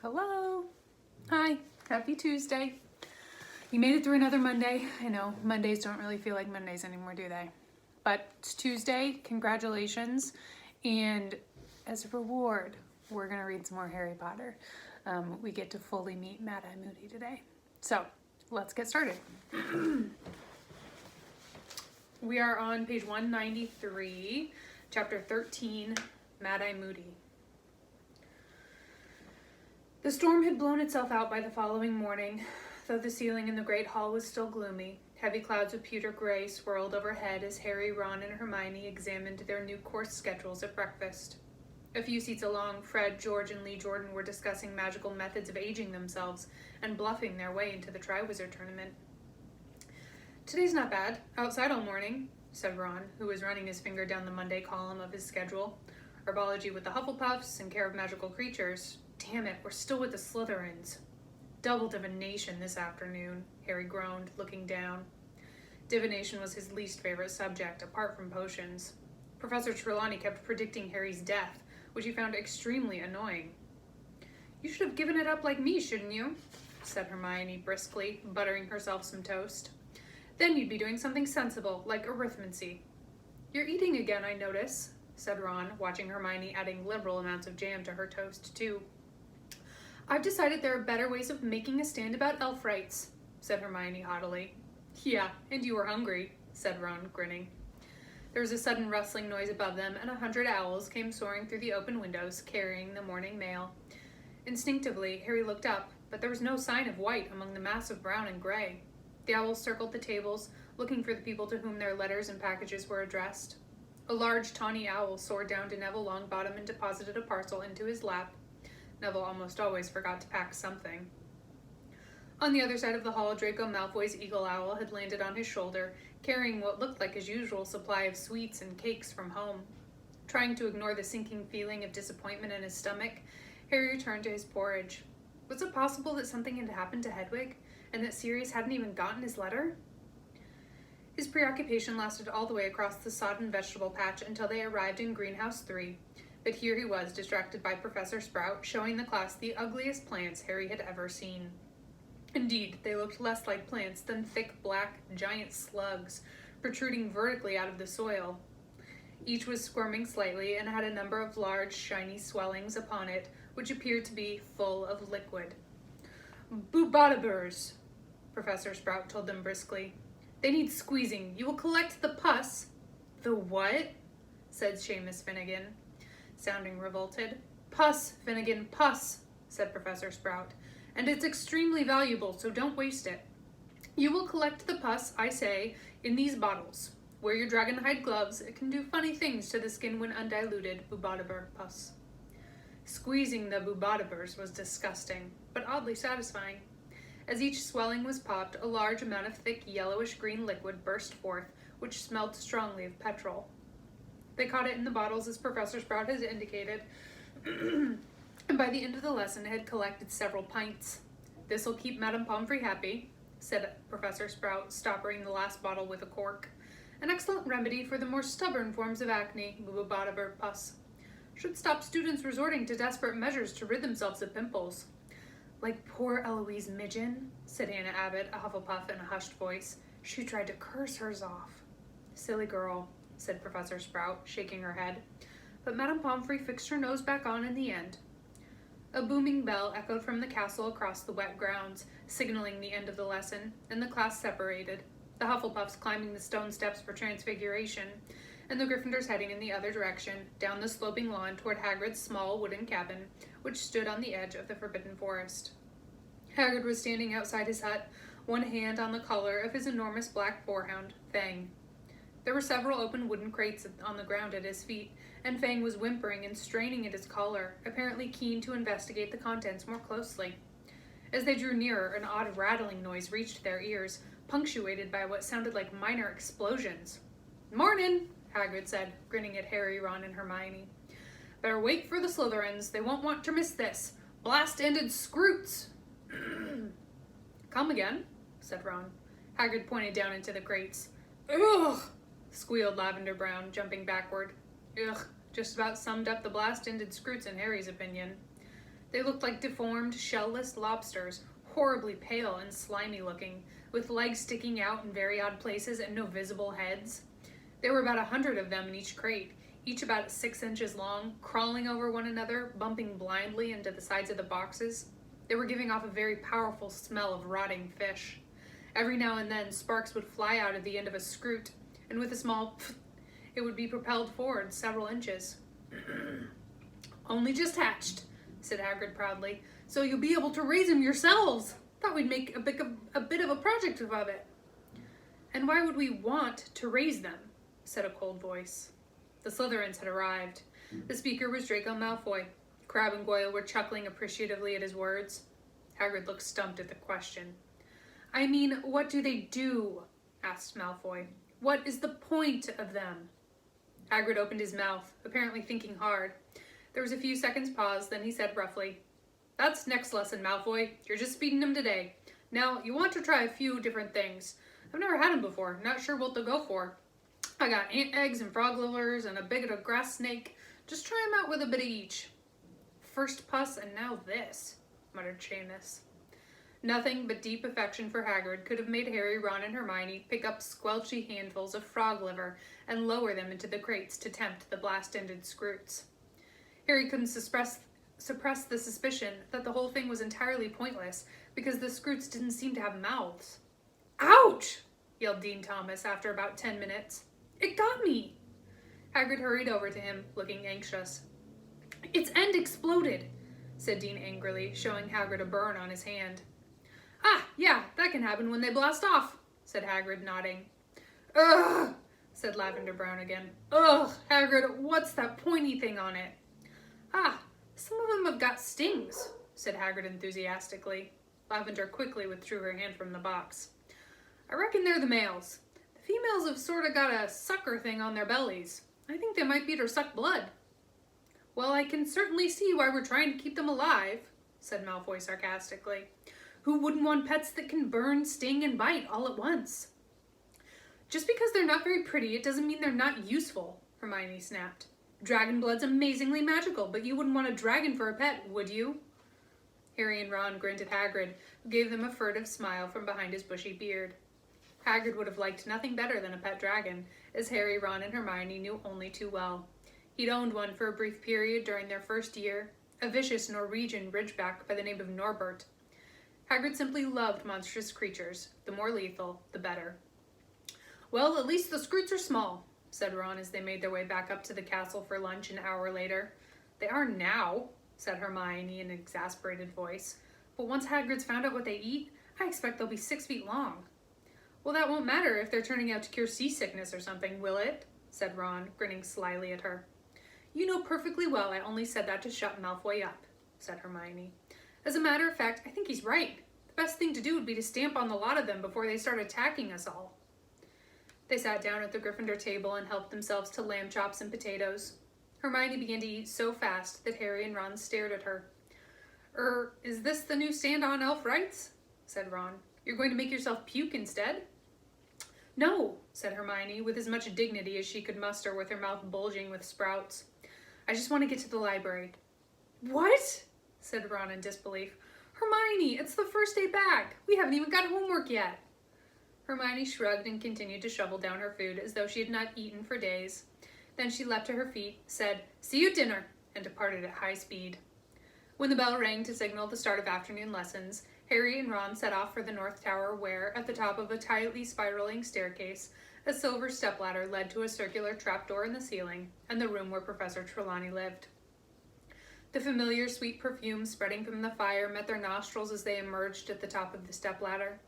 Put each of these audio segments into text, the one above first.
Hello. Hi. Happy Tuesday. You made it through another Monday. I know Mondays don't really feel like Mondays anymore, do they? But it's Tuesday. Congratulations. And as a reward, we're going to read some more Harry Potter. We get to fully meet Mad-Eye Moody today. So let's get started. We are on page 193, chapter 13, Mad-Eye Moody. The storm had blown itself out by the following morning, though the ceiling in the great hall was still gloomy. Heavy clouds of pewter gray swirled overhead as Harry, Ron, and Hermione examined their new course schedules at breakfast. A few seats along, Fred, George, and Lee Jordan were discussing magical methods of aging themselves and bluffing their way into the Triwizard Tournament. "Today's not bad. Outside all morning," said Ron, who was running his finger down the Monday column of his schedule. "Herbology with the Hufflepuffs and Care of Magical Creatures. Damn it, we're still with the Slytherins." "Double divination this afternoon," Harry groaned, looking down. Divination was his least favorite subject, apart from potions. Professor Trelawney kept predicting Harry's death, which he found extremely annoying. "You should have given it up like me, shouldn't you?" said Hermione briskly, buttering herself some toast. "Then you'd be doing something sensible, like arithmancy." "You're eating again, I notice," said Ron, watching Hermione adding liberal amounts of jam to her toast, too. "I've decided there are better ways of making a stand about elf rights," said Hermione haughtily. "Yeah, and you were hungry," said Ron, grinning. There was a sudden rustling noise above them, and 100 owls came soaring through the open windows, carrying the morning mail. Instinctively, Harry looked up, but there was no sign of white among the mass of brown and gray. The owls circled the tables, looking for the people to whom their letters and packages were addressed. A large tawny owl soared down to Neville Longbottom and deposited a parcel into his lap. Neville almost always forgot to pack something. On the other side of the hall, Draco Malfoy's eagle owl had landed on his shoulder, carrying what looked like his usual supply of sweets and cakes from home. Trying to ignore the sinking feeling of disappointment in his stomach, Harry returned to his porridge. Was it possible that something had happened to Hedwig, and that Sirius hadn't even gotten his letter? His preoccupation lasted all the way across the sodden vegetable patch until they arrived in Greenhouse 3, but here he was, distracted by Professor Sprout, showing the class the ugliest plants Harry had ever seen. Indeed, they looked less like plants than thick, black, giant slugs, protruding vertically out of the soil. Each was squirming slightly and had a number of large, shiny swellings upon it, which appeared to be full of liquid. "Boobadibers," Professor Sprout told them briskly. "They need squeezing. You will collect the pus." "The what?" said Seamus Finnegan, sounding revolted. "Pus, Finnegan, pus," said Professor Sprout. "And it's extremely valuable, so don't waste it. You will collect the pus, I say, in these bottles. Wear your dragonhide gloves. It can do funny things to the skin when undiluted boobadiber pus." Squeezing the boobadibers was disgusting, but oddly satisfying. As each swelling was popped, a large amount of thick yellowish-green liquid burst forth, which smelled strongly of petrol. They caught it in the bottles as Professor Sprout had indicated, and by the end of the lesson had collected several pints. "This'll keep Madame Pomfrey happy," said Professor Sprout, stoppering the last bottle with a cork. "An excellent remedy for the more stubborn forms of acne, boobadiber pus. Should stop students resorting to desperate measures to rid themselves of pimples." "Like poor Eloise Midgen," said Hannah Abbott, a Hufflepuff, in a hushed voice. "She tried to curse hers off." "Silly girl," said Professor Sprout, shaking her head. But Madame Pomfrey fixed her nose back on in the end. A booming bell echoed from the castle across the wet grounds, signaling the end of the lesson, and the class separated, the Hufflepuffs climbing the stone steps for Transfiguration, and the Gryffindors heading in the other direction, down the sloping lawn toward Hagrid's small wooden cabin, which stood on the edge of the Forbidden Forest. Hagrid was standing outside his hut, one hand on the collar of his enormous black boarhound, Fang. There were several open wooden crates on the ground at his feet, and Fang was whimpering and straining at his collar, apparently keen to investigate the contents more closely. As they drew nearer, an odd rattling noise reached their ears, punctuated by what sounded like minor explosions. "Mornin'," Hagrid said, grinning at Harry, Ron, and Hermione. "Better wait for the Slytherins. They won't want to miss this. Blast-ended scroots!" "Come again," said Ron. Hagrid pointed down into the crates. "Ugh!" squealed Lavender Brown, jumping backward. "Ugh," just about summed up the blast-ended scroots in Harry's opinion. They looked like deformed, shell-less lobsters, horribly pale and slimy looking, with legs sticking out in very odd places and no visible heads. There were about 100 of them in each crate, each about 6 inches long, crawling over one another, bumping blindly into the sides of the boxes. They were giving off a very powerful smell of rotting fish. Every now and then, sparks would fly out of the end of a scroot, and with a small pfft, it would be propelled forward several inches. "Only just hatched," said Hagrid proudly, "so you'll be able to raise them yourselves. Thought we'd make a bit of a project of it." "And why would we want to raise them?" said a cold voice. The Slytherins had arrived. The speaker was Draco Malfoy. Crabbe and Goyle were chuckling appreciatively at his words. Hagrid looked stumped at the question. "I mean, what do they do?" asked Malfoy. "What is the point of them?" Hagrid opened his mouth, apparently thinking hard. There was a few seconds' pause, then he said roughly, "That's next lesson, Malfoy. You're just speeding them today. Now, you want to try a few different things. I've never had them before, not sure what they'll go for. I got ant eggs and frog livers and a bit of grass snake. Just try them out with a bit of each." "First pus and now this," muttered Seamus. Nothing but deep affection for Hagrid could have made Harry, Ron, and Hermione pick up squelchy handfuls of frog liver and lower them into the crates to tempt the blast-ended scroots. Harry couldn't suppress the suspicion that the whole thing was entirely pointless because the scroots didn't seem to have mouths. "Ouch!" yelled Dean Thomas after about 10 minutes. "It got me!" Hagrid hurried over to him, looking anxious. "Its end exploded," said Dean angrily, showing Hagrid a burn on his hand. "Ah, yeah, that can happen when they blast off," said Hagrid, nodding. "Ugh," said Lavender Brown again. "Ugh, Hagrid, what's that pointy thing on it?" "Ah, some of them have got stings," said Hagrid enthusiastically. Lavender quickly withdrew her hand from the box. "I reckon they're the males. The females have sort of got a sucker thing on their bellies. I think they might beat or suck blood." "Well, I can certainly see why we're trying to keep them alive," said Malfoy sarcastically. "Who wouldn't want pets that can burn, sting, and bite all at once?" "Just because they're not very pretty, it doesn't mean they're not useful," Hermione snapped. "Dragon blood's amazingly magical, but you wouldn't want a dragon for a pet, would you?" Harry and Ron grinned at Hagrid, who gave them a furtive smile from behind his bushy beard. Hagrid would have liked nothing better than a pet dragon, as Harry, Ron, and Hermione knew only too well. He'd owned one for a brief period during their first year, a vicious Norwegian ridgeback by the name of Norbert. Hagrid simply loved monstrous creatures. The more lethal, the better. "Well, at least the scroots are small," said Ron as they made their way back up to the castle for lunch an hour later. "They are now," said Hermione in an exasperated voice. "But once Hagrid's found out what they eat, I expect they'll be 6 feet long." "Well, that won't matter if they're turning out to cure seasickness or something, will it?" said Ron, grinning slyly at her. "You know perfectly well I only said that to shut Malfoy up," said Hermione. "As a matter of fact, I think he's right. The best thing to do would be to stamp on the lot of them before they start attacking us all." They sat down at the Gryffindor table and helped themselves to lamb chops and potatoes. Hermione began to eat so fast that Harry and Ron stared at her. Is this the new stand on elf rights?" said Ron. "You're going to make yourself puke instead?" "No," said Hermione, with as much dignity as she could muster with her mouth bulging with sprouts. "I just want to get to the library." "What?" said Ron in disbelief. "Hermione, it's the first day back. We haven't even got homework yet." Hermione shrugged and continued to shovel down her food as though she had not eaten for days. Then she leapt to her feet, said, "See you at dinner," and departed at high speed. When the bell rang to signal the start of afternoon lessons, Harry and Ron set off for the North Tower where, at the top of a tightly spiraling staircase, a silver stepladder led to a circular trapdoor in the ceiling and the room where Professor Trelawney lived. The familiar sweet perfume spreading from the fire met their nostrils as they emerged at the top of the stepladder.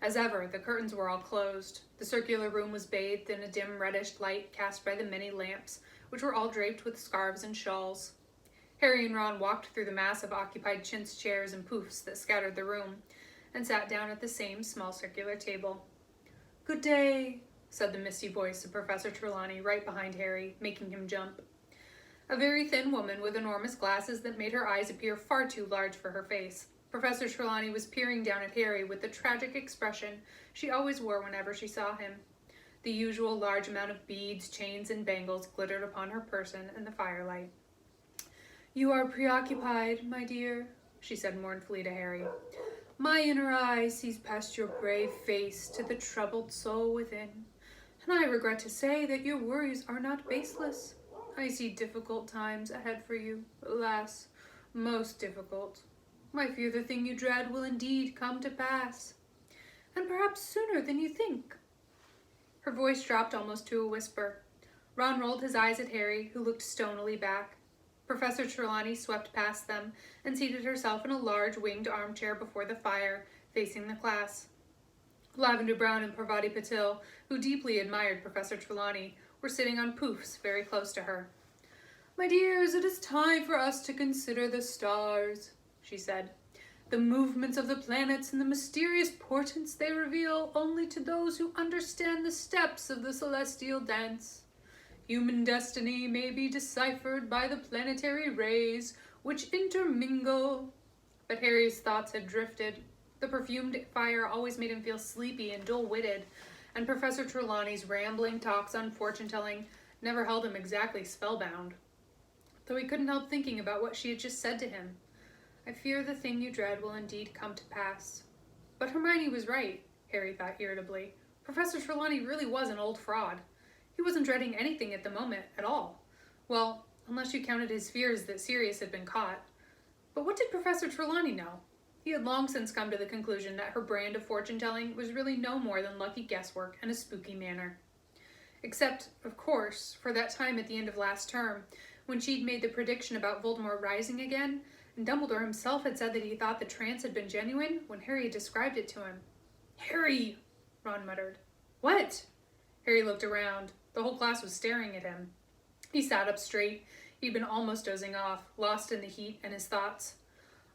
As ever, the curtains were all closed. The circular room was bathed in a dim reddish light cast by the many lamps, which were all draped with scarves and shawls. Harry and Ron walked through the mass of occupied chintz chairs and poufs that scattered the room, and sat down at the same small circular table. "Good day," said the misty voice of Professor Trelawney right behind Harry, making him jump. A very thin woman with enormous glasses that made her eyes appear far too large for her face. Professor Trelawney was peering down at Harry with the tragic expression she always wore whenever she saw him. The usual large amount of beads, chains, and bangles glittered upon her person in the firelight. "You are preoccupied, my dear," she said mournfully to Harry. "My inner eye sees past your brave face to the troubled soul within, and I regret to say that your worries are not baseless. I see difficult times ahead for you, alas, most difficult. I fear the thing you dread will indeed come to pass, and perhaps sooner than you think." Her voice dropped almost to a whisper. Ron rolled his eyes at Harry, who looked stonily back. Professor Trelawney swept past them and seated herself in a large winged armchair before the fire, facing the class. Lavender Brown and Parvati Patil, who deeply admired Professor Trelawney, were sitting on poufs very close to her. "My dears, it is time for us to consider the stars," she said. "The movements of the planets and the mysterious portents they reveal only to those who understand the steps of the celestial dance. Human destiny may be deciphered by the planetary rays which intermingle." But Harry's thoughts had drifted. The perfumed fire always made him feel sleepy and dull-witted, and Professor Trelawney's rambling talks on fortune-telling never held him exactly spellbound. Though he couldn't help thinking about what she had just said to him. "I fear the thing you dread will indeed come to pass." But Hermione was right, Harry thought irritably. Professor Trelawney really was an old fraud. He wasn't dreading anything at the moment at all. Well, unless you counted his fears that Sirius had been caught. But what did Professor Trelawney know? He had long since come to the conclusion that her brand of fortune-telling was really no more than lucky guesswork and a spooky manner. Except, of course, for that time at the end of last term, when she'd made the prediction about Voldemort rising again, and Dumbledore himself had said that he thought the trance had been genuine when Harry had described it to him. "Harry!" Ron muttered. "What?" Harry looked around. The whole class was staring at him. He sat up straight. He'd been almost dozing off, lost in the heat and his thoughts.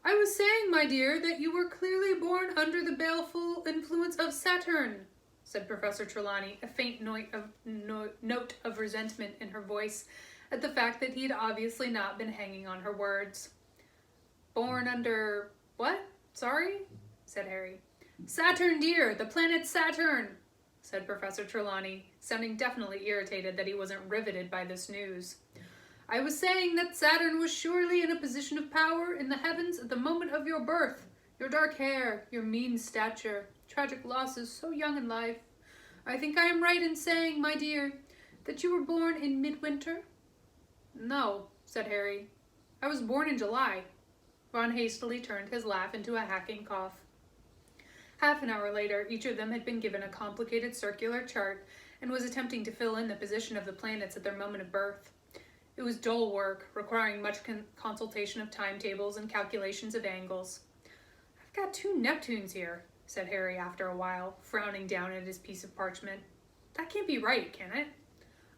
"I was saying, my dear, that you were clearly born under the baleful influence of Saturn," said Professor Trelawney, a faint note of resentment in her voice at the fact that he had obviously not been hanging on her words. "Born under what? Sorry?" said Harry. "Saturn, dear, the planet Saturn," said Professor Trelawney, sounding definitely irritated that he wasn't riveted by this news. "I was saying that Saturn was surely in a position of power in the heavens at the moment of your birth. Your dark hair, your mean stature, tragic losses so young in life. I think I am right in saying, my dear, that you were born in midwinter?" "No," said Harry. "I was born in July." Ron hastily turned his laugh into a hacking cough. Half an hour later, each of them had been given a complicated circular chart and was attempting to fill in the position of the planets at their moment of birth. It was dull work, requiring much consultation of timetables and calculations of angles. "I've got 2 Neptunes here," said Harry after a while, frowning down at his piece of parchment. "That can't be right, can it?"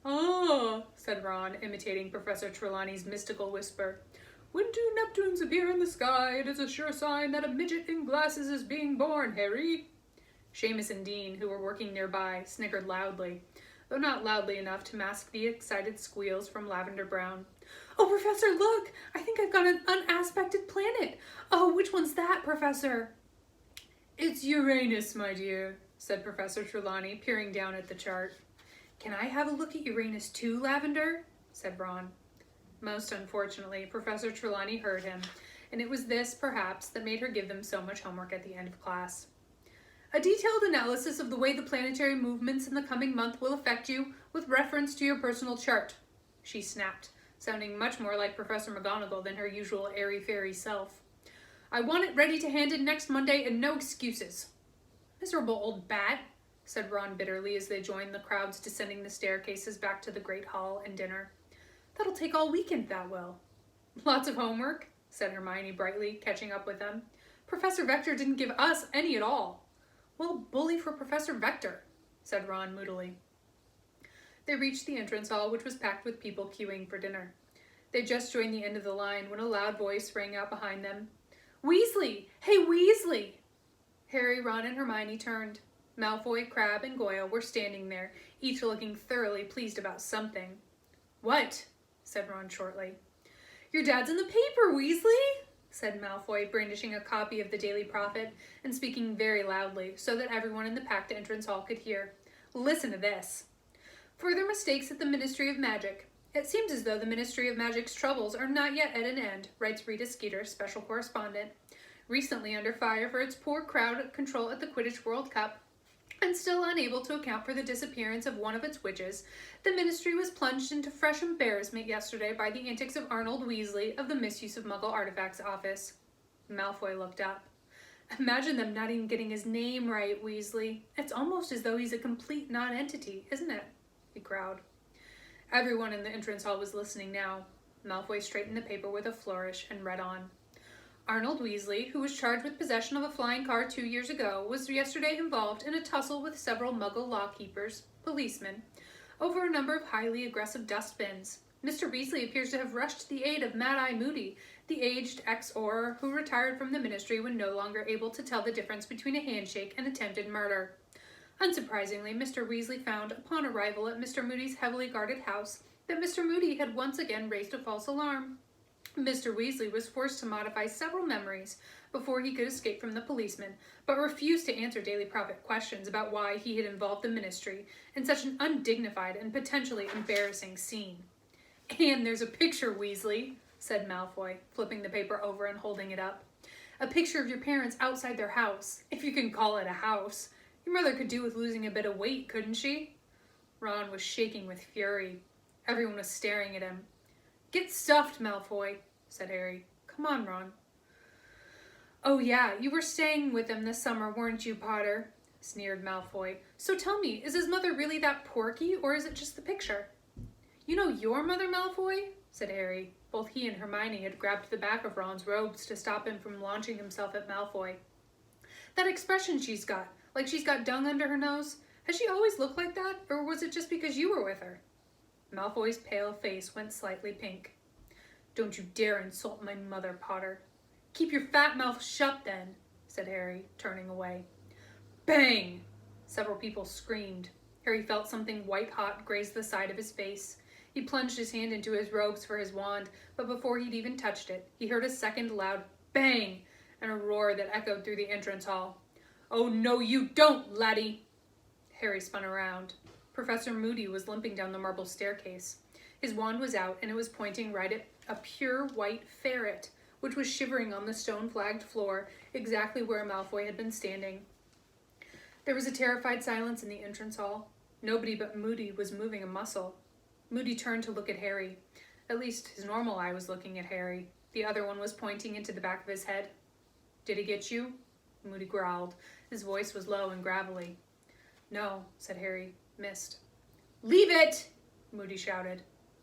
"Ah," said Ron, imitating Professor Trelawney's mystical whisper. "When 2 Neptunes appear in the sky, it is a sure sign that a midget in glasses is being born, Harry." Seamus and Dean, who were working nearby, snickered loudly, though not loudly enough to mask the excited squeals from Lavender Brown. "Oh, Professor, look! I think I've got an unaspected planet! Oh, which one's that, Professor?" "It's Uranus, my dear," said Professor Trelawney, peering down at the chart. "Can I have a look at Uranus too, Lavender?" said Ron. Most unfortunately, Professor Trelawney heard him, and it was this, perhaps, that made her give them so much homework at the end of class. "A detailed analysis of the way the planetary movements in the coming month will affect you with reference to your personal chart," she snapped, sounding much more like Professor McGonagall than her usual airy-fairy self. "I want it ready to hand in next Monday and no excuses." "Miserable old bat," said Ron bitterly as they joined the crowds descending the staircases back to the Great Hall and dinner. "That'll take all weekend, that will." "Lots of homework," said Hermione brightly, catching up with them. "Professor Vector didn't give us any at all." "Well, bully for Professor Vector," said Ron moodily. They reached the entrance hall, which was packed with people queuing for dinner. They just joined the end of the line when a loud voice rang out behind them. "Weasley! Hey, Weasley!" Harry, Ron, and Hermione turned. Malfoy, Crabbe, and Goyle were standing there, each looking thoroughly pleased about something. "What?" said Ron shortly. "Your dad's in the paper, Weasley!" said Malfoy, brandishing a copy of the Daily Prophet and speaking very loudly so that everyone in the packed entrance hall could hear. "Listen to this. Further mistakes at the Ministry of Magic. It seems as though the Ministry of Magic's troubles are not yet at an end, writes Rita Skeeter, special correspondent. Recently under fire for its poor crowd control at the Quidditch World Cup, and still unable to account for the disappearance of one of its witches, the Ministry was plunged into fresh embarrassment yesterday by the antics of Arnold Weasley of the Misuse of Muggle Artifacts office. Malfoy looked up. Imagine them not even getting his name right, Weasley. It's almost as though he's a complete non-entity, isn't it? He growled. Everyone in the entrance hall was listening now. Malfoy straightened the paper with a flourish and read on. Arnold Weasley, who was charged with possession of a flying car 2 years ago, was yesterday involved in a tussle with several Muggle lawkeepers, policemen, over a number of highly aggressive dustbins. Mr. Weasley appears to have rushed to the aid of Mad-Eye Moody, the aged ex-Auror who retired from the Ministry when no longer able to tell the difference between a handshake and attempted murder. Unsurprisingly, Mr. Weasley found, upon arrival at Mr. Moody's heavily guarded house, that Mr. Moody had once again raised a false alarm. Mr. Weasley was forced to modify several memories before he could escape from the policeman, but refused to answer Daily Prophet questions about why he had involved the Ministry in such an undignified and potentially embarrassing scene. And there's a picture, Weasley, said Malfoy, flipping the paper over and holding it up. A picture of your parents outside their house, if you can call it a house. Your mother could do with losing a bit of weight, couldn't she? Ron was shaking with fury. Everyone was staring at him. Get stuffed, Malfoy, said Harry. Come on, Ron. Oh yeah, you were staying with him this summer, weren't you, Potter? Sneered Malfoy. So tell me, is his mother really that porky, or is it just the picture? You know your mother, Malfoy? Said Harry. Both he and Hermione had grabbed the back of Ron's robes to stop him from launching himself at Malfoy. That expression she's got, like she's got dung under her nose, has she always looked like that, or was it just because you were with her? Malfoy's pale face went slightly pink. Don't you dare insult my mother, Potter. Keep your fat mouth shut, then, said Harry, turning away. Bang! Several people screamed. Harry felt something white-hot graze the side of his face. He plunged his hand into his robes for his wand, but before he'd even touched it, he heard a second loud bang and a roar that echoed through the entrance hall. Oh, no, you don't, laddie! Harry spun around. Professor Moody was limping down the marble staircase. His wand was out, and it was pointing right at a pure white ferret, which was shivering on the stone-flagged floor, exactly where Malfoy had been standing. There was a terrified silence in the entrance hall. Nobody but Moody was moving a muscle. Moody turned to look at Harry. At least his normal eye was looking at Harry. The other one was pointing into the back of his head. Did he get you? Moody growled. His voice was low and gravelly. No, said Harry. Missed. Leave it! Moody shouted.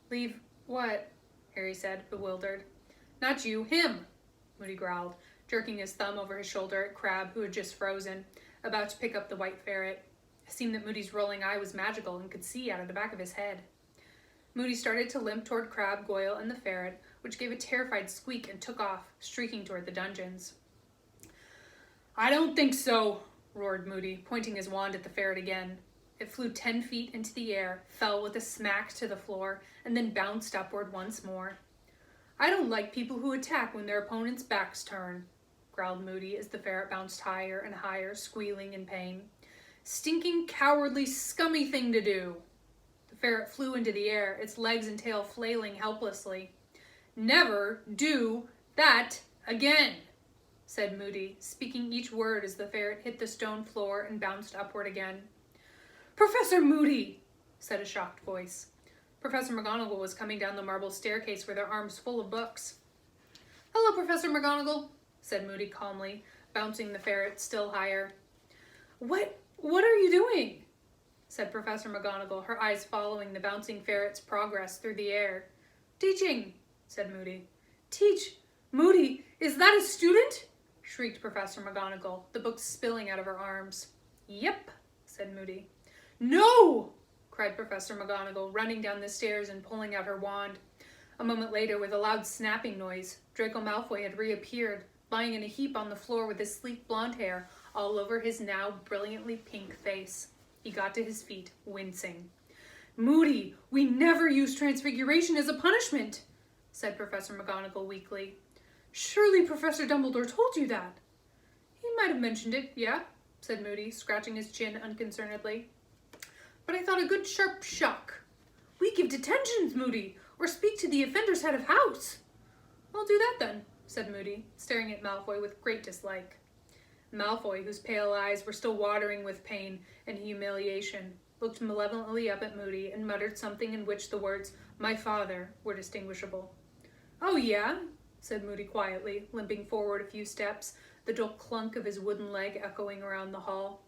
Leave what? Harry said, bewildered. Not you, him, Moody growled, jerking his thumb over his shoulder at Crabbe, who had just frozen, about to pick up the white ferret. It seemed that Moody's rolling eye was magical and could see out of the back of his head. Moody started to limp toward Crabbe, Goyle, and the ferret, which gave a terrified squeak and took off, streaking toward the dungeons. I don't think so, roared Moody, pointing his wand at the ferret again. It flew 10 feet into the air, fell with a smack to the floor, and then bounced upward once more. I don't like people who attack when their opponent's backs turn, growled Moody as the ferret bounced higher and higher, squealing in pain. Stinking, cowardly, scummy thing to do. The ferret flew into the air, its legs and tail flailing helplessly. Never do that again, said Moody, speaking each word as the ferret hit the stone floor and bounced upward again. Professor Moody, said a shocked voice. Professor McGonagall was coming down the marble staircase with her arms full of books. Hello, Professor McGonagall, said Moody calmly, bouncing the ferret still higher. What are you doing? Said Professor McGonagall, her eyes following the bouncing ferret's progress through the air. Teaching, said Moody. Teach? Moody, is that a student? Shrieked Professor McGonagall, the books spilling out of her arms. Yep, said Moody. No! Cried Professor McGonagall, running down the stairs and pulling out her wand. A moment later, with a loud snapping noise, Draco Malfoy had reappeared, lying in a heap on the floor with his sleek blonde hair all over his now brilliantly pink face. He got to his feet, wincing. Moody, we never use transfiguration as a punishment, said Professor McGonagall weakly. Surely Professor Dumbledore told you that. He might have mentioned it, yeah, said Moody, scratching his chin unconcernedly. But I thought a good sharp shock. We give detentions, Moody, or speak to the offender's head of house. I'll do that then, said Moody, staring at Malfoy with great dislike. Malfoy, whose pale eyes were still watering with pain and humiliation, looked malevolently up at Moody and muttered something in which the words, "my father," were distinguishable. Oh, yeah, said Moody quietly, limping forward a few steps, the dull clunk of his wooden leg echoing around the hall.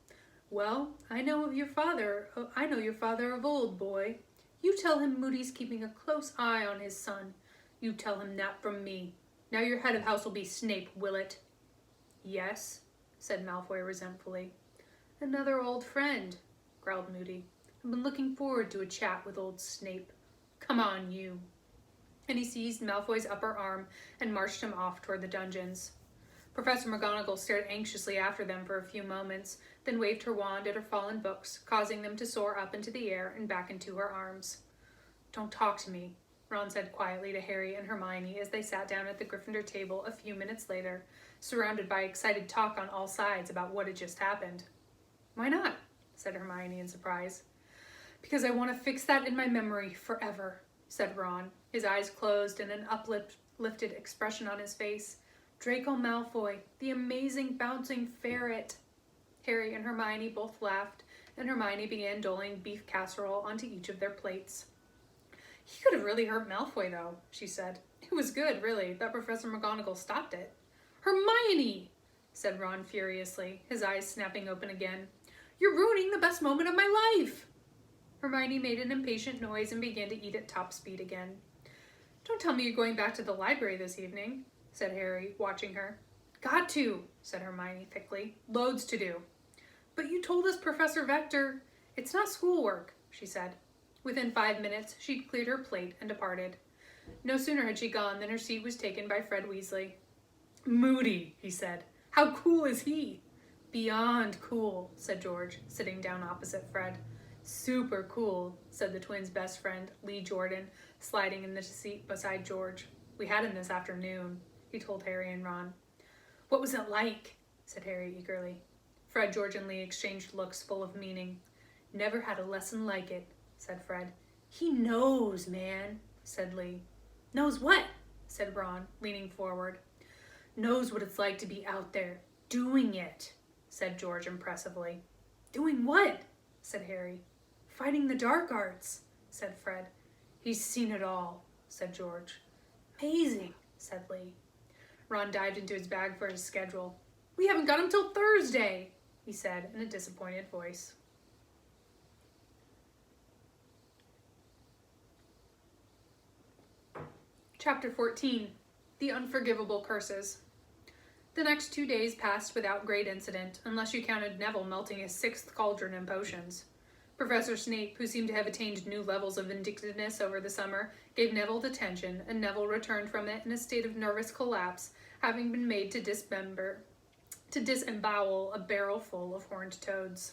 Well, I know your father of old, boy. You tell him Moody's keeping a close eye on his son. You tell him that from me. Now your head of house will be Snape, will it? Yes, said Malfoy resentfully. Another old friend, growled Moody. I've been looking forward to a chat with old Snape. Come on, you. And he seized Malfoy's upper arm and marched him off toward the dungeons. Professor McGonagall stared anxiously after them for a few moments, then waved her wand at her fallen books, causing them to soar up into the air and back into her arms. Don't talk to me, Ron said quietly to Harry and Hermione as they sat down at the Gryffindor table a few minutes later, surrounded by excited talk on all sides about what had just happened. Why not? Said Hermione in surprise. Because I want to fix that in my memory forever, said Ron, his eyes closed and an uplifted expression on his face. Draco Malfoy, the amazing bouncing ferret. Harry and Hermione both laughed, and Hermione began doling beef casserole onto each of their plates. He could have really hurt Malfoy, though, she said. It was good, really, that Professor McGonagall stopped it. Hermione, said Ron furiously, his eyes snapping open again. You're ruining the best moment of my life. Hermione made an impatient noise and began to eat at top speed again. Don't tell me you're going back to the library this evening, said Harry, watching her. Got to, said Hermione thickly. Loads to do. But you told us, Professor Vector. It's not schoolwork, she said. Within 5 minutes, she'd cleared her plate and departed. No sooner had she gone than her seat was taken by Fred Weasley. Moody, he said. How cool is he? Beyond cool, said George, sitting down opposite Fred. Super cool, said the twins' best friend, Lee Jordan, sliding in the seat beside George. We had him this afternoon, he told Harry and Ron. What was it like? Said Harry eagerly. Fred, George, and Lee exchanged looks full of meaning. Never had a lesson like it, said Fred. He knows, man, said Lee. Knows what? Said Ron, leaning forward. Knows what it's like to be out there, doing it, said George impressively. Doing what? Said Harry. Fighting the dark arts, said Fred. He's seen it all, said George. Amazing, said Lee. Ron dived into his bag for his schedule. We haven't got him till Thursday, he said in a disappointed voice. Chapter 14. The Unforgivable Curses. The next 2 days passed without great incident, unless you counted Neville melting his 6th cauldron in potions. Professor Snape, who seemed to have attained new levels of vindictiveness over the summer, gave Neville detention, and Neville returned from it in a state of nervous collapse, having been made to disembowel a barrel full of horned toads.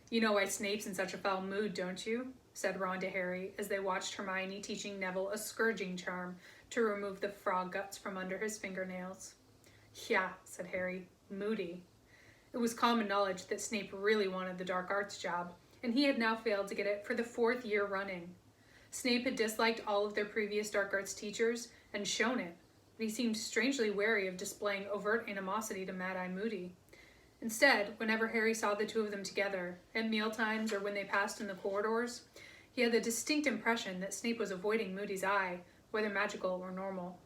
You know why Snape's in such a foul mood, don't you? Said Ron to Harry as they watched Hermione teaching Neville a scourging charm to remove the frog guts from under his fingernails. Yeah, said Harry. Moody. It was common knowledge that Snape really wanted the dark arts job, and he had now failed to get it for the 4th year running. Snape had disliked all of their previous dark arts teachers and shown it, but he seemed strangely wary of displaying overt animosity to Mad-Eye Moody. Instead, whenever Harry saw the two of them together, at mealtimes or when they passed in the corridors, he had the distinct impression that Snape was avoiding Moody's eye, whether magical or normal.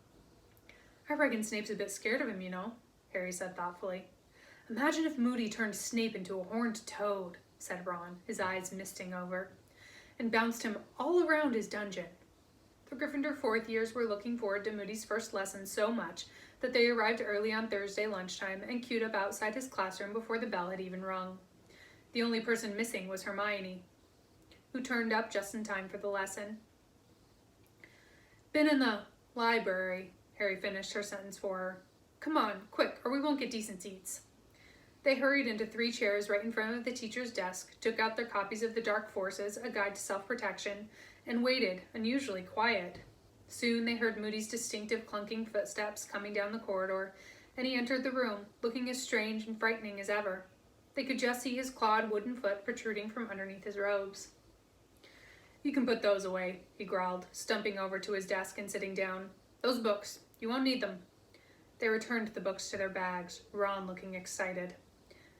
I reckon Snape's a bit scared of him, you know, Harry said thoughtfully. Imagine if Moody turned Snape into a horned toad, said Ron, his eyes misting over, and bounced him all around his dungeon. The Gryffindor 4th years were looking forward to Moody's first lesson so much that they arrived early on Thursday lunchtime and queued up outside his classroom before the bell had even rung. The only person missing was Hermione, who turned up just in time for the lesson. Been in the library, Harry finished her sentence for her. Come on, quick, or we won't get decent seats. They hurried into 3 chairs right in front of the teacher's desk, took out their copies of The Dark Forces, A Guide to Self-Protection, and waited, unusually quiet. Soon they heard Moody's distinctive clunking footsteps coming down the corridor, and he entered the room, looking as strange and frightening as ever. They could just see his clawed wooden foot protruding from underneath his robes. You can put those away, he growled, stumping over to his desk and sitting down. Those books. You won't need them. They returned the books to their bags, Ron looking excited.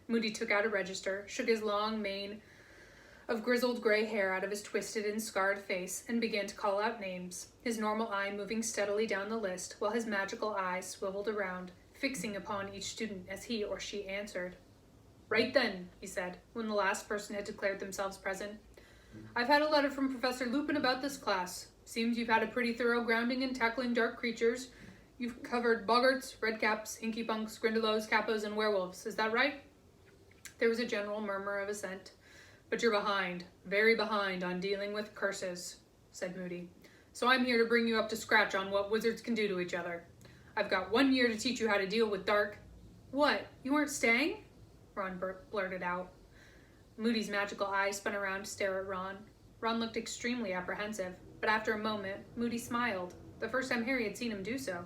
Moody took out a register, shook his long mane of grizzled gray hair out of his twisted and scarred face, and began to call out names, his normal eye moving steadily down the list while his magical eye swiveled around, fixing upon each student as he or she answered. Right then, he said, when the last person had declared themselves present. I've had a letter from Professor Lupin about this class. Seems you've had a pretty thorough grounding in tackling dark creatures. You've covered boggarts, redcaps, inkypunks, grindylows, capos, and werewolves. Is that right? There was a general murmur of assent. But you're behind, very behind on dealing with curses, said Moody. So I'm here to bring you up to scratch on what wizards can do to each other. I've got 1 year to teach you how to deal with dark... What? You weren't staying? Ron blurted out. Moody's magical eyes spun around to stare at Ron. Ron looked extremely apprehensive, but after a moment, Moody smiled, the first time Harry had seen him do so.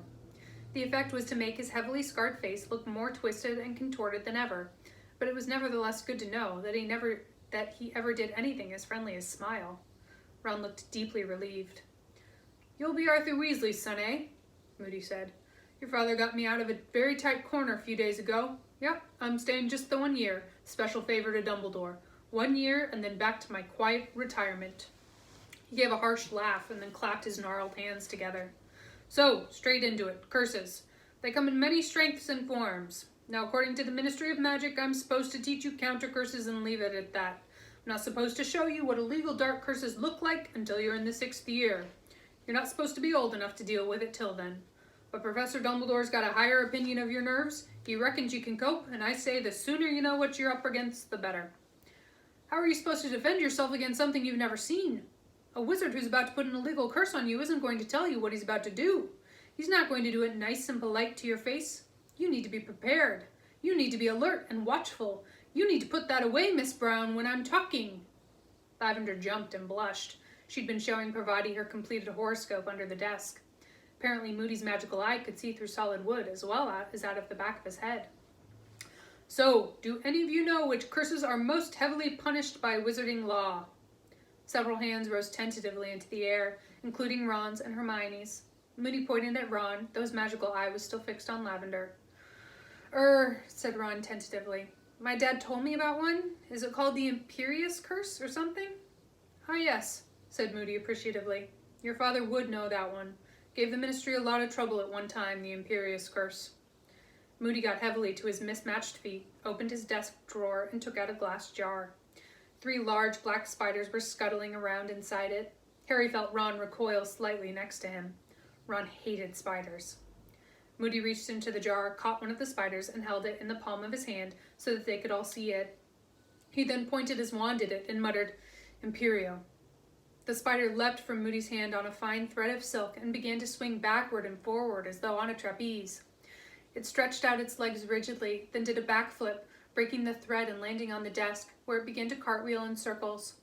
The effect was to make his heavily scarred face look more twisted and contorted than ever, but it was nevertheless good to know that he ever did anything as friendly as smile. Ron looked deeply relieved. You'll be Arthur Weasley's son, eh? Moody said. Your father got me out of a very tight corner a few days ago. Yep, I'm staying just the 1 year. Special favor to Dumbledore. 1 year and then back to my quiet retirement. He gave a harsh laugh and then clapped his gnarled hands together. So, straight into it. Curses. They come in many strengths and forms. Now, according to the Ministry of Magic, I'm supposed to teach you counter curses and leave it at that. I'm not supposed to show you what illegal dark curses look like until you're in the 6th year. You're not supposed to be old enough to deal with it till then. But Professor Dumbledore's got a higher opinion of your nerves. He reckons you can cope, and I say the sooner you know what you're up against, the better. How are you supposed to defend yourself against something you've never seen? A wizard who's about to put an illegal curse on you isn't going to tell you what he's about to do. He's not going to do it nice and polite to your face. You need to be prepared. You need to be alert and watchful. You need to put that away, Miss Brown, when I'm talking. Lavender jumped and blushed. She'd been showing Parvati her completed horoscope under the desk. Apparently Moody's magical eye could see through solid wood as well as out of the back of his head. So, do any of you know which curses are most heavily punished by wizarding law? Several hands rose tentatively into the air, including Ron's and Hermione's. Moody pointed at Ron, though his magical eye was still fixed on Lavender. Said Ron tentatively. My dad told me about one. Is it called the Imperious Curse or something? Ah, yes, said Moody appreciatively. Your father would know that one. Gave the ministry a lot of trouble at one time, the Imperious Curse. Moody got heavily to his mismatched feet, opened his desk drawer, and took out a glass jar. 3 large black spiders were scuttling around inside it. Harry felt Ron recoil slightly next to him. Ron hated spiders. Moody reached into the jar, caught one of the spiders, and held it in the palm of his hand so that they could all see it. He then pointed his wand at it and muttered, Imperio. The spider leapt from Moody's hand on a fine thread of silk and began to swing backward and forward as though on a trapeze. It stretched out its legs rigidly, then did a backflip, breaking the thread and landing on the desk, where it began to cartwheel in circles.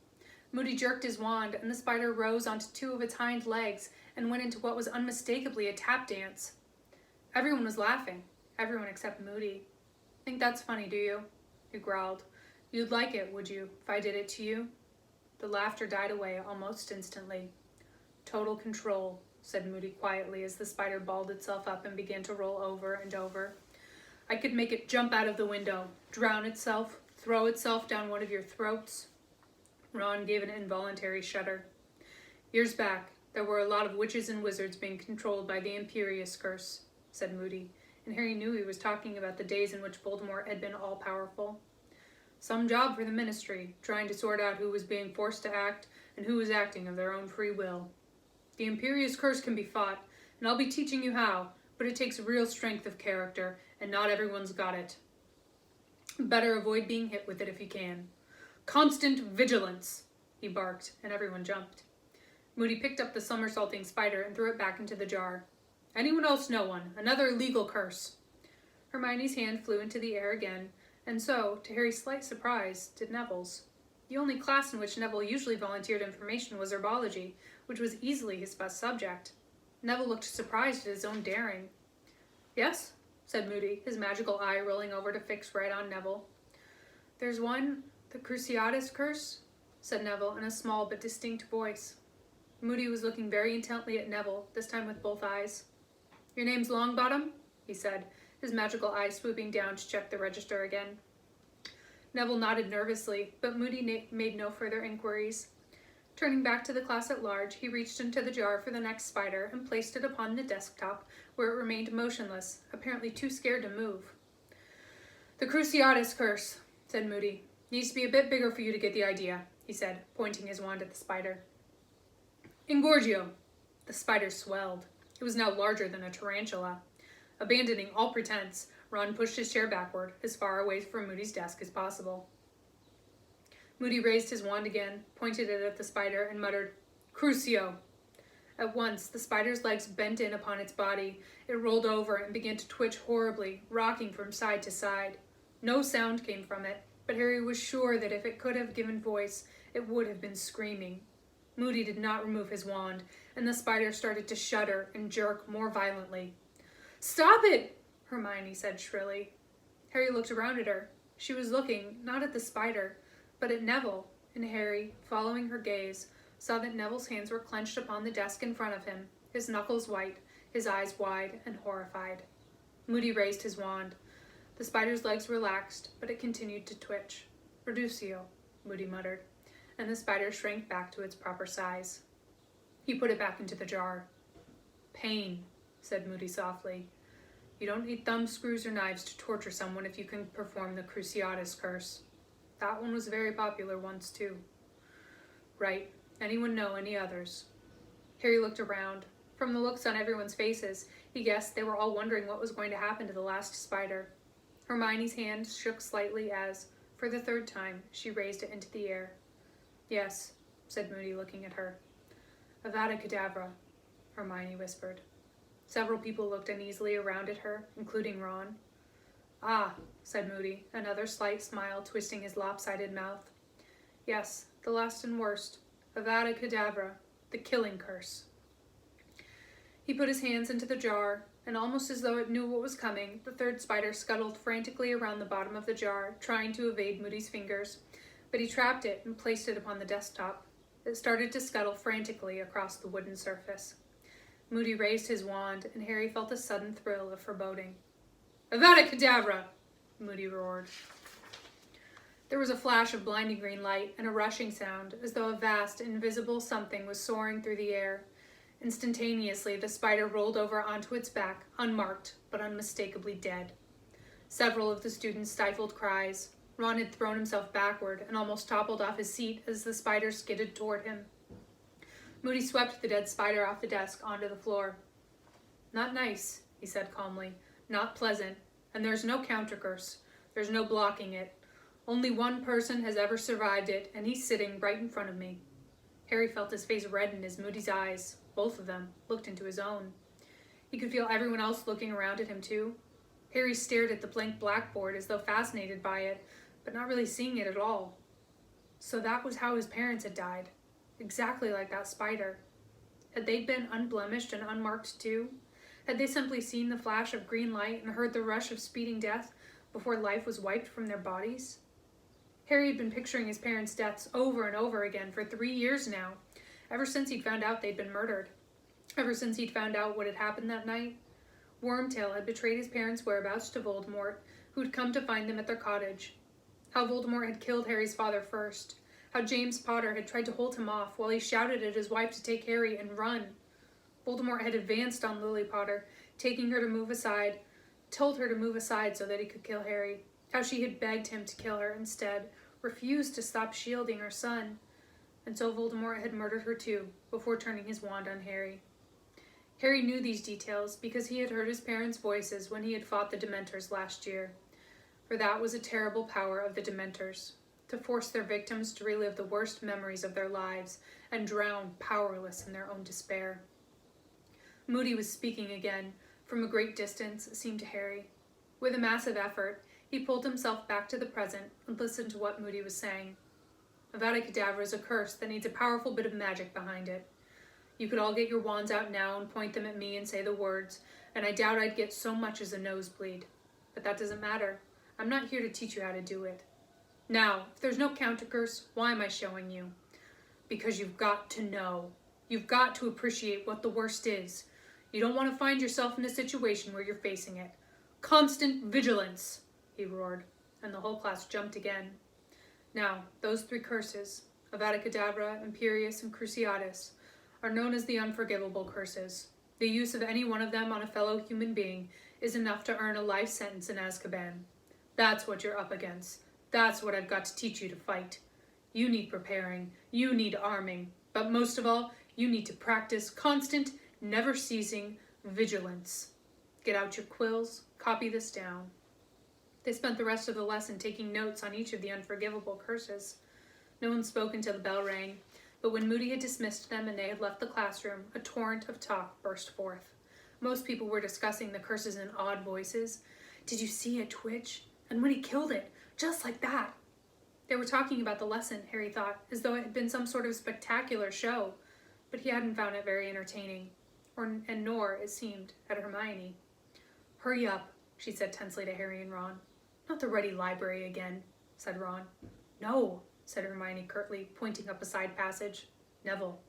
Moody jerked his wand, and the spider rose onto 2 of its hind legs and went into what was unmistakably a tap dance. Everyone was laughing, everyone except Moody. Think that's funny, do you? He growled. You'd like it, would you, if I did it to you? The laughter died away almost instantly. Total control, said Moody quietly as the spider balled itself up and began to roll over and over. I could make it jump out of the window, drown itself, throw itself down one of your throats. Ron gave an involuntary shudder. Years back, there were a lot of witches and wizards being controlled by the Imperious Curse, said Moody, and Harry knew he was talking about the days in which Baltimore had been all-powerful. Some job for the ministry, trying to sort out who was being forced to act and who was acting of their own free will. The Imperious Curse can be fought, and I'll be teaching you how, but it takes real strength of character, and not everyone's got it. Better avoid being hit with it if you can. Constant vigilance, he barked, and everyone jumped. Moody picked up the somersaulting spider and threw it back into the jar. Anyone else know one? Another legal curse. Hermione's hand flew into the air again, and so, to Harry's slight surprise, did Neville's. The only class in which Neville usually volunteered information was herbology, which was easily his best subject. Neville looked surprised at his own daring. Yes, said Moody, his magical eye rolling over to fix right on Neville. There's one, the Cruciatus Curse, said Neville in a small but distinct voice. Moody was looking very intently at Neville, this time with both eyes. "Your name's Longbottom?" he said, his magical eye swooping down to check the register again. Neville nodded nervously, but Moody made no further inquiries. Turning back to the class at large, he reached into the jar for the next spider and placed it upon the desktop, where it remained motionless, apparently too scared to move. "The Cruciatus curse," said Moody. "Needs to be a bit bigger for you to get the idea," he said, pointing his wand at the spider. "Ingorgio." The spider swelled. It was now larger than a tarantula. Abandoning all pretense, Ron pushed his chair backward, as far away from Moody's desk as possible. Moody raised his wand again, pointed it at the spider, and muttered, "Crucio." At once, the spider's legs bent in upon its body. It rolled over and began to twitch horribly, rocking from side to side. No sound came from it, but Harry was sure that if it could have given voice, it would have been screaming. Moody did not remove his wand, and the spider started to shudder and jerk more violently. "Stop it!" Hermione said shrilly. Harry looked around at her. She was looking, not at the spider, but at Neville, and Harry, following her gaze, saw that Neville's hands were clenched upon the desk in front of him, his knuckles white, his eyes wide and horrified. Moody raised his wand. The spider's legs relaxed, but it continued to twitch. "Reducio," Moody muttered, and the spider shrank back to its proper size. He put it back into the jar. "Pain," said Moody softly. "You don't need thumbs, screws, or knives to torture someone if you can perform the Cruciatus curse. That one was very popular once, too." "Right. Anyone know any others?" Harry looked around. From the looks on everyone's faces, he guessed they were all wondering what was going to happen to the last spider. Hermione's hand shook slightly as, for the third time, she raised it into the air. "Yes," said Moody, looking at her. "Avada Kedavra," Hermione whispered. Several people looked uneasily around at her, including Ron. "Ah," said Moody, another slight smile twisting his lopsided mouth. "Yes, the last and worst. Avada Kedavra, the killing curse." He put his hands into the jar, and almost as though it knew what was coming, the third spider scuttled frantically around the bottom of the jar, trying to evade Moody's fingers, but he trapped it and placed it upon the desktop. It started to scuttle frantically across the wooden surface. Moody raised his wand, and Harry felt a sudden thrill of foreboding. "Avada Kedavra!" Moody roared. There was a flash of blinding green light and a rushing sound, as though a vast, invisible something was soaring through the air. Instantaneously, the spider rolled over onto its back, unmarked, but unmistakably dead. Several of the students stifled cries. Ron had thrown himself backward and almost toppled off his seat as the spider skidded toward him. Moody swept the dead spider off the desk onto the floor. "Not nice," he said calmly. "Not pleasant. And there's no counter-curse. There's no blocking it. Only one person has ever survived it, and he's sitting right in front of me." Harry felt his face redden as Moody's eyes, both of them, looked into his own. He could feel everyone else looking around at him too. Harry stared at the blank blackboard as though fascinated by it, but not really seeing it at all. So that was how his parents had died. Exactly like that spider. Had they been unblemished and unmarked too? Had they simply seen the flash of green light and heard the rush of speeding death before life was wiped from their bodies? Harry had been picturing his parents' deaths over and over again for 3 years now, ever since he'd found out they'd been murdered. Ever since he'd found out what had happened that night. Wormtail had betrayed his parents' whereabouts to Voldemort, who'd come to find them at their cottage. How Voldemort had killed Harry's father first. How James Potter had tried to hold him off while he shouted at his wife to take Harry and run. Voldemort had advanced on Lily Potter, told her to move aside so that he could kill Harry. How she had begged him to kill her instead, refused to stop shielding her son. And so Voldemort had murdered her too, before turning his wand on Harry. Harry knew these details because he had heard his parents' voices when he had fought the Dementors last year. For that was a terrible power of the Dementors, to force their victims to relive the worst memories of their lives and drown powerless in their own despair. Moody was speaking again, from a great distance, it seemed to Harry. With a massive effort, he pulled himself back to the present and listened to what Moody was saying. Avada Kedavra is a curse that needs a powerful bit of magic behind it. You could all get your wands out now and point them at me and say the words, and I doubt I'd get so much as a nosebleed. But that doesn't matter. I'm not here to teach you how to do it. Now, if there's no counter-curse, why am I showing you? Because you've got to know. You've got to appreciate what the worst is. You don't want to find yourself in a situation where you're facing it. Constant vigilance, he roared, and the whole class jumped again. Now, those 3 curses, Avada Kedavra, Imperius, and Cruciatus, are known as the Unforgivable Curses. The use of any one of them on a fellow human being is enough to earn a life sentence in Azkaban. That's what you're up against. That's what I've got to teach you to fight. You need preparing. You need arming. But most of all, you need to practice constant, never-ceasing vigilance. Get out your quills. Copy this down. They spent the rest of the lesson taking notes on each of the unforgivable curses. No one spoke until the bell rang, but when Moody had dismissed them and they had left the classroom, a torrent of talk burst forth. Most people were discussing the curses in odd voices. Did you see it twitch? And when he killed it, just like that. They were talking about the lesson, Harry thought, as though it had been some sort of spectacular show, but he hadn't found it very entertaining, and nor, it seemed, had Hermione. Hurry up, she said tensely to Harry and Ron. Not the ready library again, said Ron. No, said Hermione curtly, pointing up a side passage. Neville.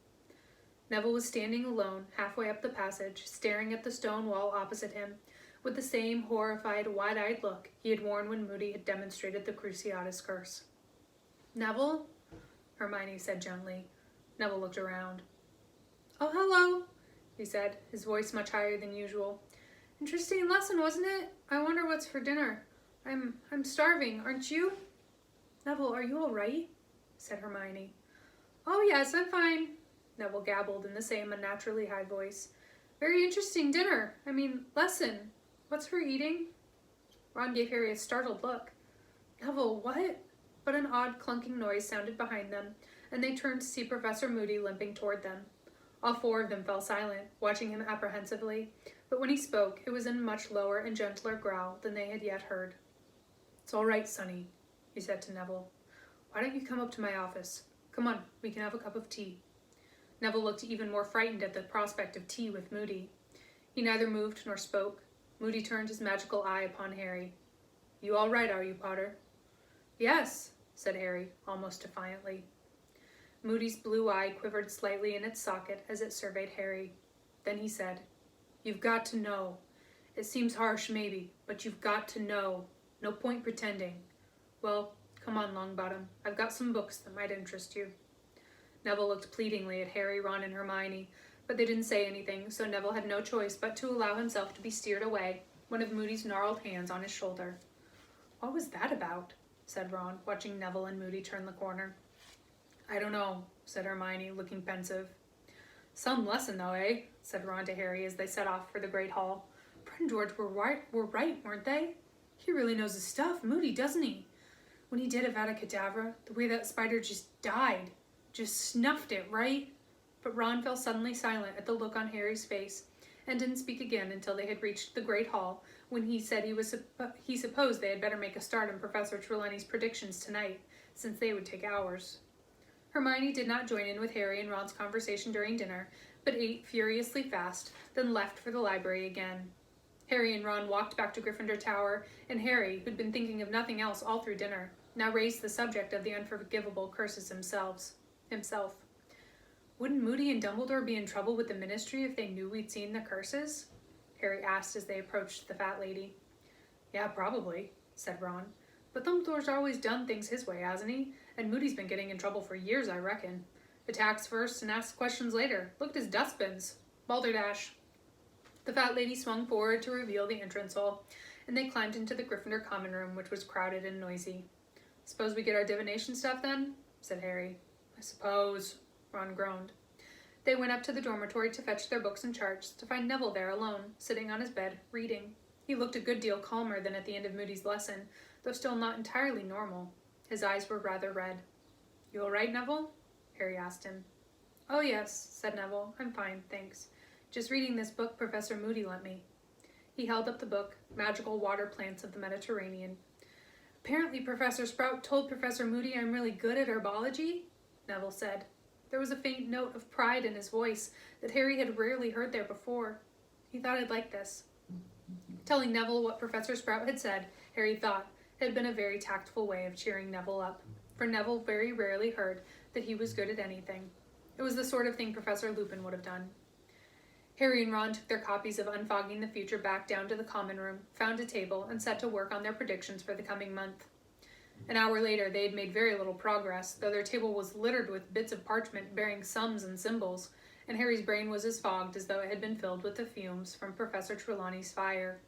Neville was standing alone, halfway up the passage, staring at the stone wall opposite him, with the same horrified, wide-eyed look he had worn when Moody had demonstrated the Cruciatus curse. Neville? Hermione said gently. Neville looked around. Oh, hello, he said, his voice much higher than usual. Interesting lesson, wasn't it? I wonder what's for dinner. I'm starving, aren't you? Neville, are you all right? Said Hermione. Oh, yes, I'm fine, Neville gabbled in the same unnaturally high voice. Very interesting dinner. Lesson. What's for eating? Ron gave Harry a startled look. Neville, what? But an odd clunking noise sounded behind them, and they turned to see Professor Moody limping toward them. All 4 of them fell silent, watching him apprehensively, but when he spoke, it was in a much lower and gentler growl than they had yet heard. It's all right, Sonny, he said to Neville. Why don't you come up to my office? Come on, we can have a cup of tea. Neville looked even more frightened at the prospect of tea with Moody. He neither moved nor spoke. Moody turned his magical eye upon Harry. You all right, are you, Potter? Yes, said Harry, almost defiantly. Moody's blue eye quivered slightly in its socket as it surveyed Harry. Then he said, You've got to know. It seems harsh, maybe, but you've got to know. No point pretending. Well, come on, Longbottom. I've got some books that might interest you. Neville looked pleadingly at Harry, Ron, and Hermione, but they didn't say anything, so Neville had no choice but to allow himself to be steered away, one of Moody's gnarled hands on his shoulder. What was that about? Said Ron, watching Neville and Moody turn the corner. I don't know, said Hermione, looking pensive. Some lesson, though, eh? Said Ron to Harry as they set off for the Great Hall. Fred and George were right, weren't they? He really knows his stuff, Moody, doesn't he? When he did Avada Kedavra, the way that spider just died, just snuffed it, right? But Ron fell suddenly silent at the look on Harry's face, and didn't speak again until they had reached the Great Hall, when he said he supposed they had better make a start on Professor Trelawney's predictions tonight, since they would take hours. Hermione did not join in with Harry and Ron's conversation during dinner, but ate furiously fast, then left for the library again. Harry and Ron walked back to Gryffindor Tower, and Harry, who'd been thinking of nothing else all through dinner, now raised the subject of the unforgivable curses himself. Wouldn't Moody and Dumbledore be in trouble with the Ministry if they knew we'd seen the curses? Harry asked as they approached the fat lady. Yeah, probably, said Ron. But Dumbledore's always done things his way, hasn't he? And Moody's been getting in trouble for years, I reckon. Attacks first and asks questions later. Look at his dustbins. Balderdash. The fat lady swung forward to reveal the entrance hall, and they climbed into the Gryffindor common room, which was crowded and noisy. Suppose we get our divination stuff then? Said Harry. I suppose, Ron groaned. They went up to the dormitory to fetch their books and charts, to find Neville there alone, sitting on his bed, reading. He looked a good deal calmer than at the end of Moody's lesson, though still not entirely normal. His eyes were rather red. You all right, Neville? Harry asked him. Oh, yes, said Neville. I'm fine, thanks. Just reading this book Professor Moody lent me. He held up the book, Magical Water Plants of the Mediterranean. Apparently Professor Sprout told Professor Moody I'm really good at herbology, Neville said. There was a faint note of pride in his voice that Harry had rarely heard there before. He thought I'd like this. Telling Neville what Professor Sprout had said, Harry thought, It had been a very tactful way of cheering Neville up, for Neville very rarely heard that he was good at anything. It was the sort of thing Professor Lupin would have done. Harry and Ron took their copies of Unfogging the Future back down to the common room, found a table, and set to work on their predictions for the coming month. An hour later, they had made very little progress, though their table was littered with bits of parchment bearing sums and symbols, and Harry's brain was as fogged as though it had been filled with the fumes from Professor Trelawney's fire.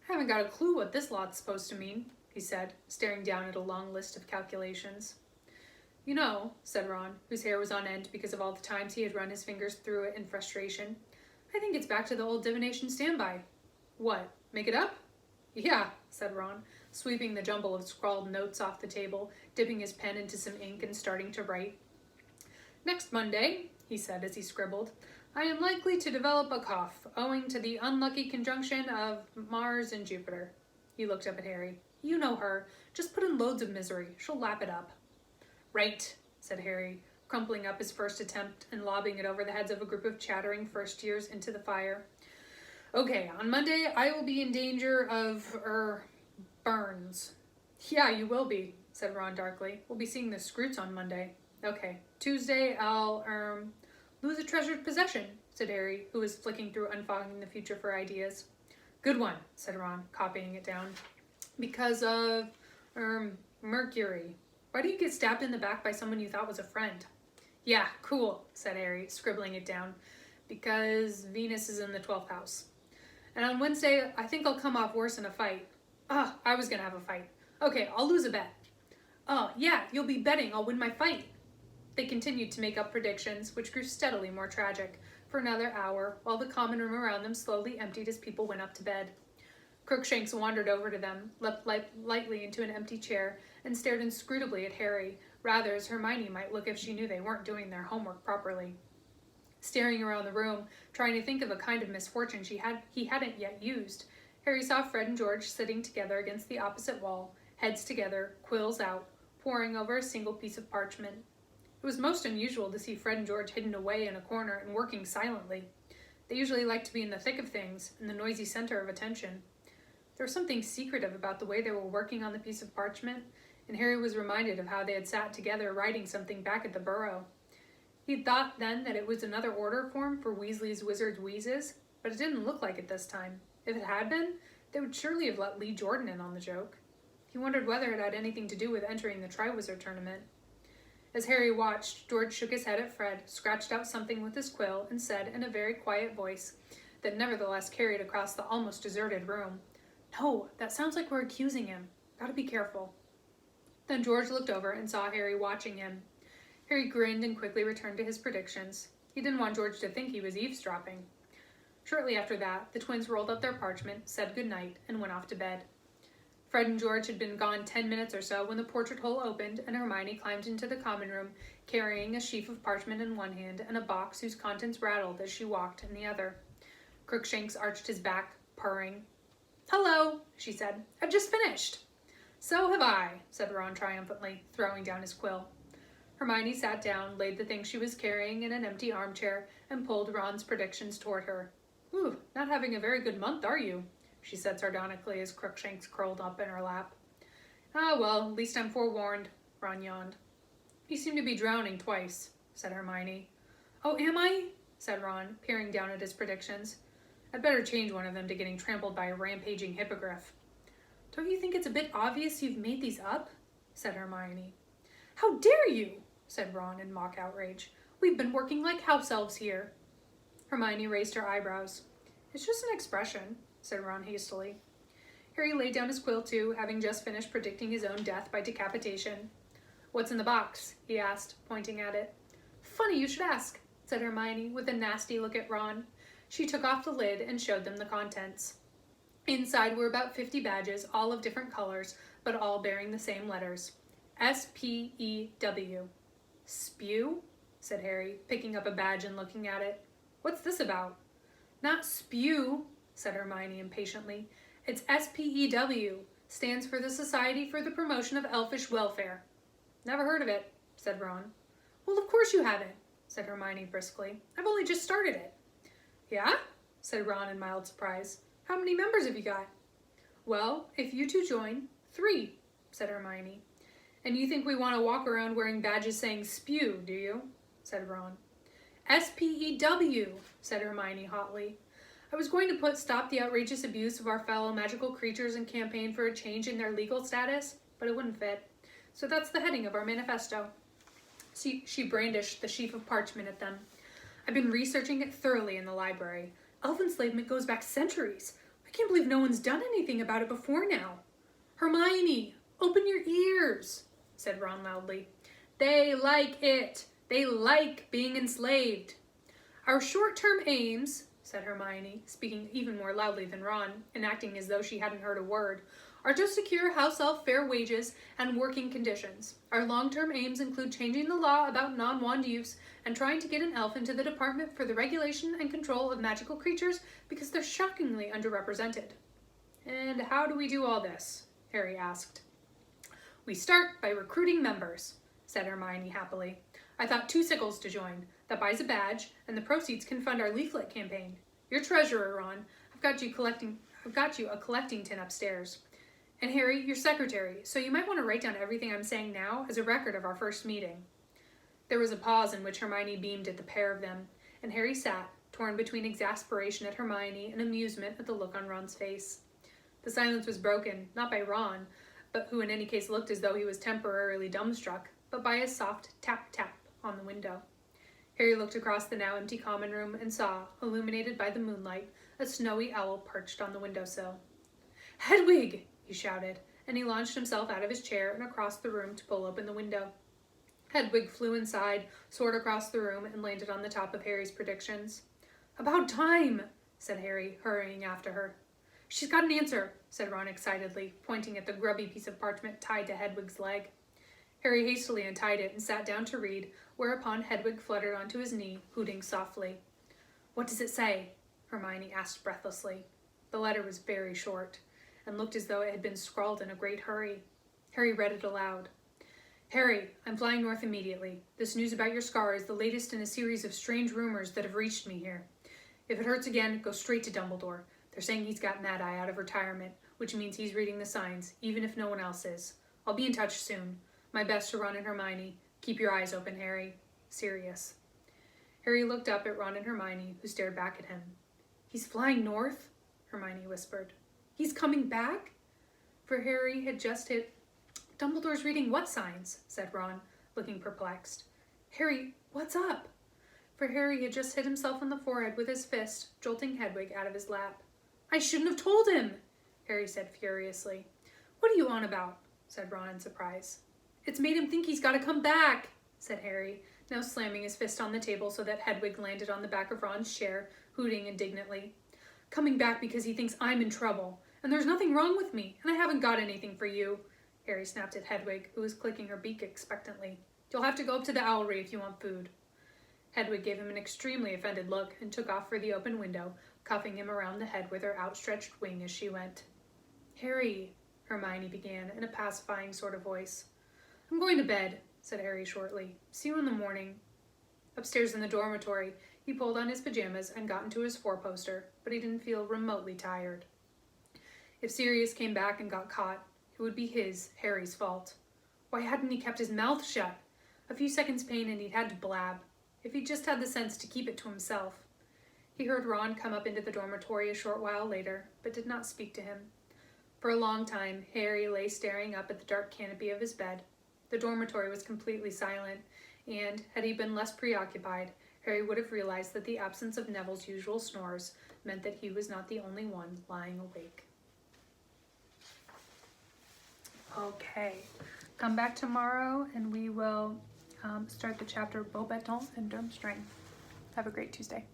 "I haven't got a clue what this lot's supposed to mean," he said, staring down at a long list of calculations. "You know," said Ron, whose hair was on end because of all the times he had run his fingers through it in frustration, "I think it's back to the old divination standby." "What, make it up?" "Yeah," said Ron, sweeping the jumble of scrawled notes off the table, dipping his pen into some ink and starting to write. "Next Monday," he said as he scribbled, "I am likely to develop a cough, owing to the unlucky conjunction of Mars and Jupiter." He looked up at Harry. "You know her. Just put in loads of misery. She'll lap it up." "Right," said Harry, crumpling up his first attempt and lobbing it over the heads of a group of chattering first years into the fire. "Okay, on Monday I will be in danger of, burns." "Yeah, you will be," said Ron darkly. "We'll be seeing the Scroots on Monday." "Okay, Tuesday I'll, lose a treasured possession," said Harry, who was flicking through Unfogging the Future for ideas. "Good one," said Ron, copying it down. "Because of, Mercury. Why do you get stabbed in the back by someone you thought was a friend?" "Yeah, cool," said Harry, scribbling it down. "Because Venus is in the 12th house. And on Wednesday, I think I'll come off worse in a fight." "Oh, I was gonna have a fight." "Okay, I'll lose a bet." "Oh, yeah, you'll be betting I'll win my fight." They continued to make up predictions, which grew steadily more tragic, for another hour, while the common room around them slowly emptied as people went up to bed. Crookshanks wandered over to them, leapt lightly into an empty chair, and stared inscrutably at Harry, rather as Hermione might look if she knew they weren't doing their homework properly. Staring around the room, trying to think of a kind of misfortune he hadn't yet used, Harry saw Fred and George sitting together against the opposite wall, heads together, quills out, poring over a single piece of parchment. It was most unusual to see Fred and George hidden away in a corner and working silently. They usually liked to be in the thick of things, in the noisy center of attention. There was something secretive about the way they were working on the piece of parchment, and Harry was reminded of how they had sat together writing something back at the Burrow. He'd thought then that it was another order form for Weasley's Wizard's Wheezes, but it didn't look like it this time. If it had been, they would surely have let Lee Jordan in on the joke. He wondered whether it had anything to do with entering the Triwizard Tournament. As Harry watched, George shook his head at Fred, scratched out something with his quill, and said in a very quiet voice that nevertheless carried across the almost deserted room, "No, that sounds like we're accusing him. Gotta be careful." Then George looked over and saw Harry watching him. Harry grinned and quickly returned to his predictions. He didn't want George to think he was eavesdropping. Shortly after that, the twins rolled up their parchment, said goodnight, and went off to bed. Fred and George had been gone 10 minutes or so when the portrait hole opened and Hermione climbed into the common room, carrying a sheaf of parchment in one hand and a box whose contents rattled as she walked in the other. Crookshanks arched his back, purring. "Hello," she said. "I've just finished." "So have I," said Ron triumphantly, throwing down his quill. Hermione sat down, laid the thing she was carrying in an empty armchair, and pulled Ron's predictions toward her. "Ooh, not having a very good month, are you?" she said sardonically as Crookshanks curled up in her lap. "Ah, well, at least I'm forewarned," Ron yawned. "You seem to be drowning twice," said Hermione. "Oh, am I?" said Ron, peering down at his predictions. "I'd better change one of them to getting trampled by a rampaging hippogriff." "Don't you think it's a bit obvious you've made these up?" said Hermione. "How dare you?" said Ron in mock outrage. "We've been working like house elves here." Hermione raised her eyebrows. "It's just an expression," said Ron hastily. Harry laid down his quill too, having just finished predicting his own death by decapitation. "What's in the box?" he asked, pointing at it. "Funny you should ask," said Hermione, with a nasty look at Ron. She took off the lid and showed them the contents. Inside were about 50 badges, all of different colors, but all bearing the same letters. S-P-E-W. "Spew?" said Harry, picking up a badge and looking at it. "What's this about?" "Not spew," said Hermione impatiently. "It's S-P-E-W. Stands for the Society for the Promotion of Elfish Welfare." "Never heard of it," said Ron. "Well, of course you haven't," said Hermione briskly. "I've only just started it." "Yeah?" said Ron in mild surprise. "How many members have you got?" "Well, if you two join, 3, said Hermione. And you think we want to walk around wearing badges saying spew, do you? Said Ron. SPEW, said Hermione hotly. I was going to put stop the outrageous abuse of our fellow magical creatures and campaign for a change in their legal status, but it wouldn't fit. So that's the heading of our manifesto. She brandished the sheaf of parchment at them. I've been researching it thoroughly in the library. Elf enslavement goes back centuries. I can't believe no one's done anything about it before now. Hermione, open your ears, said Ron loudly. They like it. They like being enslaved. Our short-term aims, said Hermione, speaking even more loudly than Ron, and acting as though she hadn't heard a word, are to secure house elf fair wages and working conditions. Our long-term aims include changing the law about non-wand use and trying to get an elf into the Department for the Regulation and Control of Magical Creatures because they're shockingly underrepresented. And how do we do all this? Harry asked. We start by recruiting members, said Hermione happily. I thought 2 sickles to join. That buys a badge, and the proceeds can fund our leaflet campaign. You're treasurer, Ron. I've got you a collecting tin upstairs. And Harry, you're secretary, so you might want to write down everything I'm saying now as a record of our first meeting. There was a pause in which Hermione beamed at the pair of them, and Harry sat, torn between exasperation at Hermione and amusement at the look on Ron's face. The silence was broken, not by Ron, but who in any case looked as though he was temporarily dumbstruck, but by a soft tap-tap on the window. Harry looked across the now empty common room and saw, illuminated by the moonlight, a snowy owl perched on the windowsill. Hedwig! He shouted, and he launched himself out of his chair and across the room to pull open the window. Hedwig flew inside, soared across the room, and landed on the top of Harry's predictions. About time, said Harry, hurrying after her. She's got an answer, said Ron excitedly, pointing at the grubby piece of parchment tied to Hedwig's leg. Harry hastily untied it and sat down to read, whereupon Hedwig fluttered onto his knee, hooting softly. What does it say? Hermione asked breathlessly. The letter was very short, and looked as though it had been scrawled in a great hurry. Harry read it aloud. Harry, I'm flying north immediately. This news about your scar is the latest in a series of strange rumors that have reached me here. If it hurts again, go straight to Dumbledore. They're saying he's got Mad Eye out of retirement, which means he's reading the signs, even if no one else is. I'll be in touch soon. My best to Ron and Hermione. Keep your eyes open, Harry. Sirius. Harry looked up at Ron and Hermione, who stared back at him. He's flying north? Hermione whispered. He's coming back? For Harry had just hit. Dumbledore's reading what signs? Said Ron, looking perplexed. Harry, what's up? For Harry had just hit himself on the forehead with his fist, jolting Hedwig out of his lap. I shouldn't have told him, Harry said furiously. What are you on about? Said Ron in surprise. It's made him think he's got to come back, said Harry, now slamming his fist on the table so that Hedwig landed on the back of Ron's chair, hooting indignantly. Coming back because he thinks I'm in trouble, and there's nothing wrong with me, and I haven't got anything for you. Harry snapped at Hedwig, who was clicking her beak expectantly. You'll have to go up to the owlry if you want food. Hedwig gave him an extremely offended look and took off for the open window, cuffing him around the head with her outstretched wing as she went. Harry, Hermione began in a pacifying sort of voice. I'm going to bed, said Harry shortly. See you in the morning. Upstairs in the dormitory, he pulled on his pajamas and got into his four-poster, but he didn't feel remotely tired. If Sirius came back and got caught, it would be Harry's fault. Why hadn't he kept his mouth shut? A few seconds' pain and he'd had to blab. If he'd just had the sense to keep it to himself. He heard Ron come up into the dormitory a short while later, but did not speak to him. For a long time, Harry lay staring up at the dark canopy of his bed. The dormitory was completely silent, and, had he been less preoccupied, Harry would have realized that the absence of Neville's usual snores meant that he was not the only one lying awake. Okay, come back tomorrow and we will start the chapter Beauxbatons and Durmstrang. Have a great Tuesday.